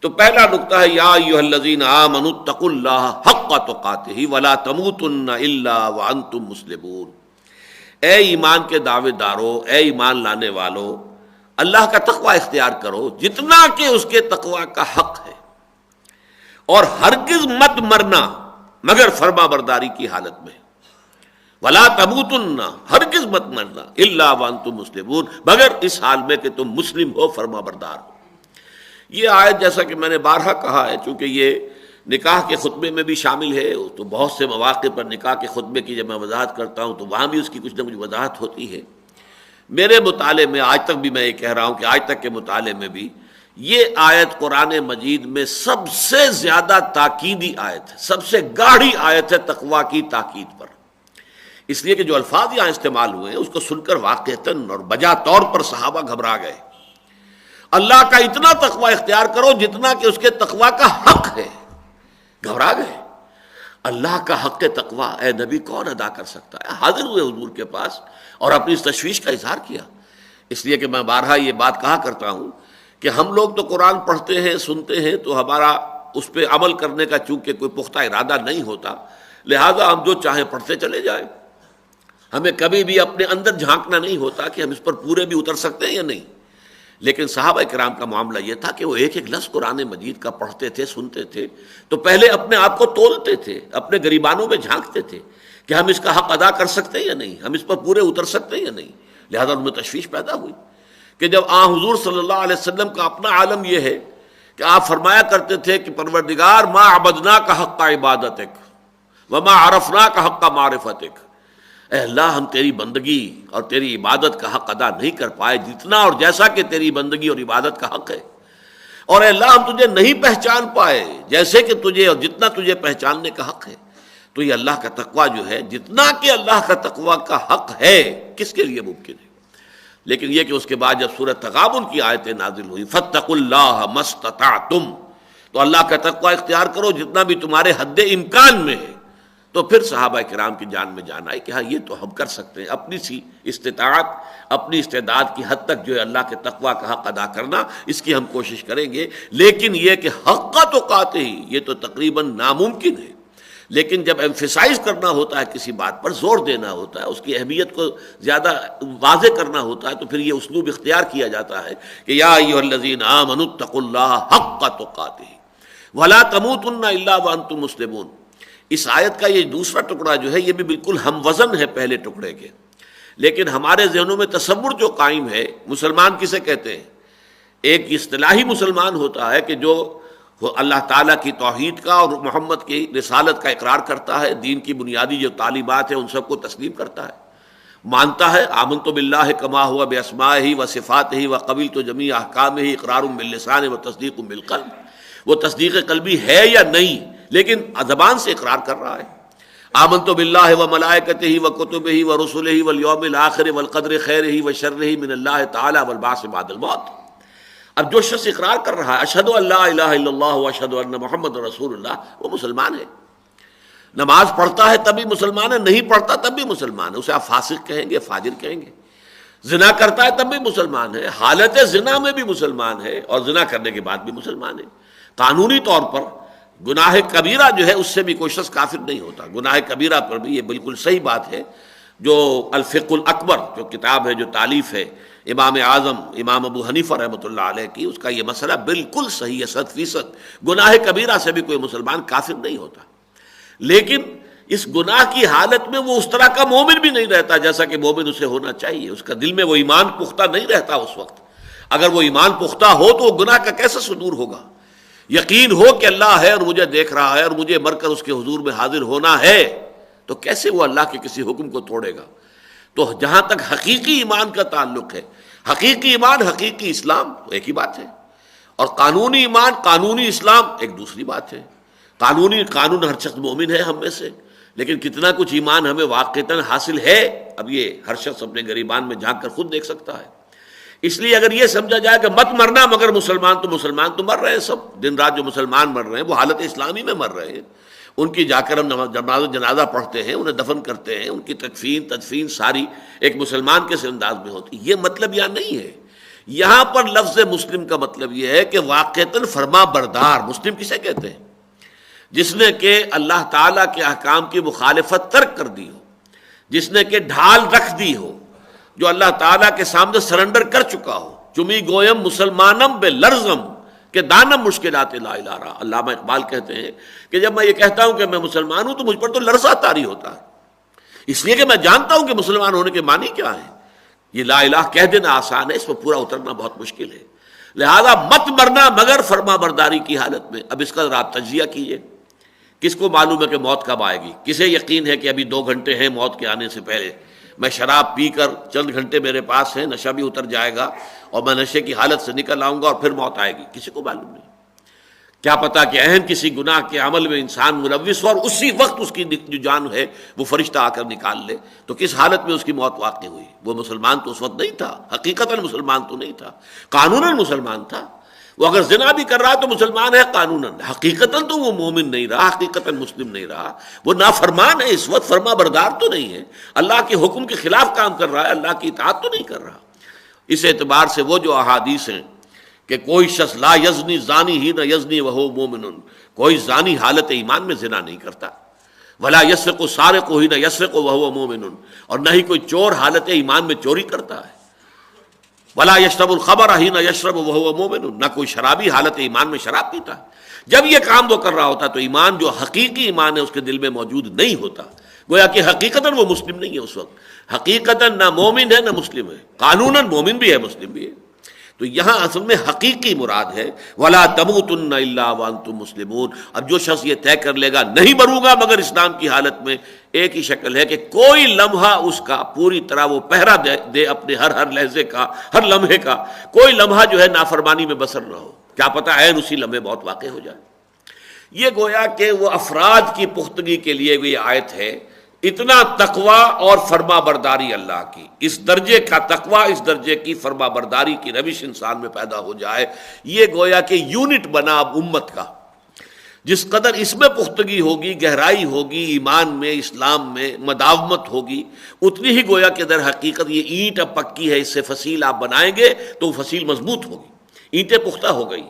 تو پہلا نقطہ ہے یا ایھا الذین آمنوا اتقوا اللہ حق تقاتہ ولا تموتن الا وانتم مسلمون، اے ایمان کے دعوے دارو، اے ایمان لانے والو، اللہ کا تقوی اختیار کرو جتنا کہ اس کے تقوی کا حق ہے، اور ہرگز مت مرنا مگر فرما برداری کی حالت میں، ولا تموتن، ہرگز مت مرنا، الا وانتم مسلمون، مگر اس حال میں کہ تم مسلم ہو، فرما بردار ہو۔ یہ آیت جیسا کہ میں نے بارہا کہا ہے، چونکہ یہ نکاح کے خطبے میں بھی شامل ہے، تو بہت سے مواقع پر نکاح کے خطبے کی جب میں وضاحت کرتا ہوں تو وہاں بھی اس کی کچھ نہ کچھ وضاحت ہوتی ہے۔ میرے مطالعے میں آج تک بھی میں یہ کہہ رہا ہوں کہ آج تک کے مطالعے میں بھی یہ آیت قرآن مجید میں سب سے زیادہ تاکیدی آیت ہے، سب سے گاڑھی آیت ہے تقوی کی تاکید پر، اس لیے کہ جو الفاظ یہاں استعمال ہوئے ہیں اس کو سن کر واقعتاً اور بجا طور پر صحابہ گھبرا گئے۔ اللہ کا اتنا تقوی اختیار کرو جتنا کہ اس کے تقوی کا حق ہے، گھبرا گئے۔ اللہ کا حق تقوی اے نبی کون ادا کر سکتا ہے؟ حاضر ہوئے حضور کے پاس اور اپنی اس تشویش کا اظہار کیا۔ اس لیے کہ میں بارہا یہ بات کہا کرتا ہوں کہ ہم لوگ تو قرآن پڑھتے ہیں، سنتے ہیں، تو ہمارا اس پہ عمل کرنے کا چونکہ کوئی پختہ ارادہ نہیں ہوتا، لہذا ہم جو چاہیں پڑھتے چلے جائیں، ہمیں کبھی بھی اپنے اندر جھانکنا نہیں ہوتا کہ ہم اس پر پورے بھی اتر سکتے ہیں یا نہیں۔ لیکن صحابہ کرام کا معاملہ یہ تھا کہ وہ ایک ایک لفظ قرآن مجید کا پڑھتے تھے، سنتے تھے، تو پہلے اپنے آپ کو تولتے تھے، اپنے گریبانوں میں جھانکتے تھے کہ ہم اس کا حق ادا کر سکتے ہیں یا نہیں، ہم اس پر پورے اتر سکتے ہیں یا نہیں۔ لہذا ان میں تشویش پیدا ہوئی کہ جب حضور صلی اللہ علیہ وسلم کا اپنا عالم یہ ہے کہ آپ فرمایا کرتے تھے کہ پروردگار ما عبدناک حق عبادتک وما عرفناک حق معرفتک، اے اللہ ہم تیری بندگی اور تیری عبادت کا حق ادا نہیں کر پائے جتنا اور جیسا کہ تیری بندگی اور عبادت کا حق ہے، اور اے اللہ ہم تجھے نہیں پہچان پائے جیسے کہ تجھے اور جتنا تجھے پہچاننے کا حق ہے۔ تو یہ اللہ کا تقوی جو ہے، جتنا کہ اللہ کا تقوی کا حق ہے، کس کے لیے ممکن ہے؟ لیکن یہ کہ اس کے بعد جب سورۃ تغابن کی آیتیں نازل ہوئی، فاتقوا اللہ ما استطعتم، تو اللہ کا تقوی اختیار کرو جتنا بھی تمہارے حد امکان میں ہے، تو پھر صحابہ کرام کی جان میں جان آئی کہ ہاں یہ تو ہم کر سکتے ہیں، اپنی سی استطاعت، اپنی استعداد کی حد تک جو ہے اللہ کے تقوی کا حق ادا کرنا، اس کی ہم کوشش کریں گے۔ لیکن یہ کہ حق تقاتہ ہی، یہ تو تقریباً ناممکن ہے۔ لیکن جب ایمفیسائز کرنا ہوتا ہے کسی بات پر، زور دینا ہوتا ہے، اس کی اہمیت کو زیادہ واضح کرنا ہوتا ہے، تو پھر یہ اسلوب اختیار کیا جاتا ہے کہ یا ایھا الذین آمنوا اتقوا اللہ حق تقاتہ ولا تموتن الا وانتم مسلمون۔ اس آیت کا یہ دوسرا ٹکڑا جو ہے یہ بھی بالکل ہم وزن ہے پہلے ٹکڑے کے، لیکن ہمارے ذہنوں میں تصور جو قائم ہے، مسلمان کسے کہتے ہیں؟ ایک اصطلاحی مسلمان ہوتا ہے کہ جو اللہ تعالیٰ کی توحید کا اور محمد کی رسالت کا اقرار کرتا ہے، دین کی بنیادی جو تعلیمات ہیں ان سب کو تسلیم کرتا ہے، مانتا ہے۔ آمنت باللہ کما ہوا باسمائہ و صفاتہ و قبلت جمیع احکامہ اقرار باللسان و تصدیق بالقلب، وہ تصدیق قلبی ہے یا نہیں لیکن زبان سے اقرار کر رہا ہے۔ آمنت باللہ و ملائکتہ و کتبہ و رسلہ والیوم الآخر والقدر خیرہ و شرہ من اللہ تعالی والبعث بعد الموت۔ اب جو شخص اقرار کر رہا ہے اشہد ان لا الہ الا اللہ و اشہد ان محمد رسول اللہ، وہ مسلمان ہے۔ نماز پڑھتا ہے تب بھی مسلمان ہے، نہیں پڑھتا تب بھی مسلمان ہے، اسے آپ فاسق کہیں گے، فاجر کہیں گے۔ زنا کرتا ہے تب بھی مسلمان ہے، حالت زنا میں بھی مسلمان ہے، اور زنا کرنے کے بعد بھی مسلمان ہے۔ قانونی طور پر گناہ کبیرہ جو ہے اس سے بھی کوئی شخص کافر نہیں ہوتا۔ گناہ کبیرہ پر بھی یہ بالکل صحیح بات ہے۔ جو الفقہ الاکبر جو کتاب ہے، جو تالیف ہے امام اعظم امام ابو حنیفہ رحمۃ اللہ علیہ کی، اس کا یہ مسئلہ بالکل صحیح ہے، 100%۔ گناہ کبیرہ سے بھی کوئی مسلمان کافر نہیں ہوتا، لیکن اس گناہ کی حالت میں وہ اس طرح کا مومن بھی نہیں رہتا جیسا کہ مومن اسے ہونا چاہیے۔ اس کا دل میں وہ ایمان پختہ نہیں رہتا اس وقت۔ اگر وہ ایمان پختہ ہو تو وہ گناہ کا کیسے صدور ہوگا؟ یقین ہو کہ اللہ ہے اور مجھے دیکھ رہا ہے اور مجھے مر کر اس کے حضور میں حاضر ہونا ہے، تو کیسے وہ اللہ کے کسی حکم کو توڑے گا؟ تو جہاں تک حقیقی ایمان کا تعلق ہے، حقیقی ایمان حقیقی اسلام ایک ہی بات ہے، اور قانونی ایمان قانونی اسلام ایک دوسری بات ہے۔ قانون ہر شخص مومن ہے ہم میں سے، لیکن کتنا کچھ ایمان ہمیں واقعتاً حاصل ہے، اب یہ ہر شخص اپنے گریبان میں جھانک کر خود دیکھ سکتا ہے۔ اس لیے اگر یہ سمجھا جائے کہ مت مرنا مگر مسلمان تو مر رہے ہیں سب، دن رات جو مسلمان مر رہے ہیں وہ حالت اسلامی میں مر رہے ہیں، ان کی جا کر ہم جنازہ پڑھتے ہیں، انہیں دفن کرتے ہیں، ان کی تدفین ساری ایک مسلمان کے سے انداز میں ہوتی ہے۔ یہ مطلب یہاں نہیں ہے، یہاں پر لفظ مسلم کا مطلب یہ ہے کہ واقعتاً فرما بردار. مسلم کسے کہتے ہیں؟ جس نے کہ اللہ تعالیٰ کے احکام کی مخالفت ترک کر دی ہو، جس نے کہ ڈھال رکھ دی ہو، جو اللہ تعالیٰ کے سامنے سرنڈر کر چکا ہو. چمی گویم مسلمانم بے لرزم کہ دانم مشکلات لا الہ رہا. علامہ اقبال کہتے ہیں کہ جب میں یہ کہتا ہوں کہ میں مسلمان ہوں تو مجھ پر تو لرزہ طاری ہوتا ہے، اس لیے کہ میں جانتا ہوں کہ مسلمان ہونے کے معنی کیا ہے. یہ لا الہ کہہ دینا آسان ہے، اس پر پورا اترنا بہت مشکل ہے. لہذا مت مرنا مگر فرما برداری کی حالت میں. اب اس کا ذرا تجزیہ کیجیے. کس کو معلوم ہے کہ موت کب آئے گی؟ کسے یقین ہے کہ ابھی 2 گھنٹے ہیں موت کے آنے سے پہلے، میں شراب پی کر چند گھنٹے میرے پاس ہیں، نشہ بھی اتر جائے گا اور میں نشے کی حالت سے نکل آؤں گا اور پھر موت آئے گی؟ کسی کو معلوم نہیں. کیا پتا کہ اہم کسی گناہ کے عمل میں انسان ملوث ہو اور اسی وقت اس کی جو جان ہے وہ فرشتہ آ کر نکال لے، تو کس حالت میں اس کی موت واقع ہوئی؟ وہ مسلمان تو اس وقت نہیں تھا، حقیقتاً مسلمان تو نہیں تھا، قانوناً مسلمان تھا. وہ اگر زنا بھی کر رہا ہے تو مسلمان ہے قانوناً، حقیقتاً تو وہ مومن نہیں رہا، حقیقتاً مسلم نہیں رہا. وہ نافرمان ہے، اس وقت فرما بردار تو نہیں ہے، اللہ کے حکم کے خلاف کام کر رہا ہے، اللہ کی اطاعت تو نہیں کر رہا. اس اعتبار سے وہ جو احادیث ہیں کہ کوئی شخص لا یزنی زانی ہی نہ یزنی وہو مومن، کوئی زانی حالت ایمان میں زنا نہیں کرتا، ولا یسرق سارق ہی نہ یسرق وہو مومن، اور نہ ہی کوئی چور حالت ایمان میں چوری کرتا ہے، ولا یشرب الخمر ہی نہ یشرب وہو مومن، نہ کوئی شرابی حالت ایمان میں شراب پیتا ہے. جب یہ کام وہ کر رہا ہوتا تو ایمان جو حقیقی ایمان ہے اس کے دل میں موجود نہیں ہوتا. گویا کہ حقیقتاً وہ مسلم نہیں ہے اس وقت، حقیقتاً نہ مومن ہے نہ مسلم ہے، قانوناً مومن بھی ہے مسلم بھی ہے. تو یہاں اصل میں حقیقی مراد ہے وَلَا تَمُوتُنَّ إِلَّا وَأَنْتُمْ مُسْلِمُونَ. اب جو شخص یہ طے کر لے گا نہیں مروں گا مگر اسلام کی حالت میں، ایک ہی شکل ہے کہ کوئی لمحہ اس کا پوری طرح وہ پہرا دے اپنے ہر لحظے کا، ہر لمحے کا، کوئی لمحہ جو ہے نافرمانی میں بسر نہ ہو. کیا پتہ عین اسی لمحے موت واقع ہو جائے. یہ گویا کہ وہ افراد کی پختگی کے لیے بھی آیت ہے. اتنا تقوی اور فرما برداری اللہ کی، اس درجے کا تقوی، اس درجے کی فرما برداری کی روش انسان میں پیدا ہو جائے، یہ گویا کہ یونٹ بنا اب امت کا. جس قدر اس میں پختگی ہوگی، گہرائی ہوگی، ایمان میں، اسلام میں مداومت ہوگی، اتنی ہی گویا کہ در حقیقت یہ اینٹ اب پکی ہے، اس سے فصیل آپ بنائیں گے تو وہ فصیل مضبوط ہوگی. اینٹیں پختہ ہو گئی.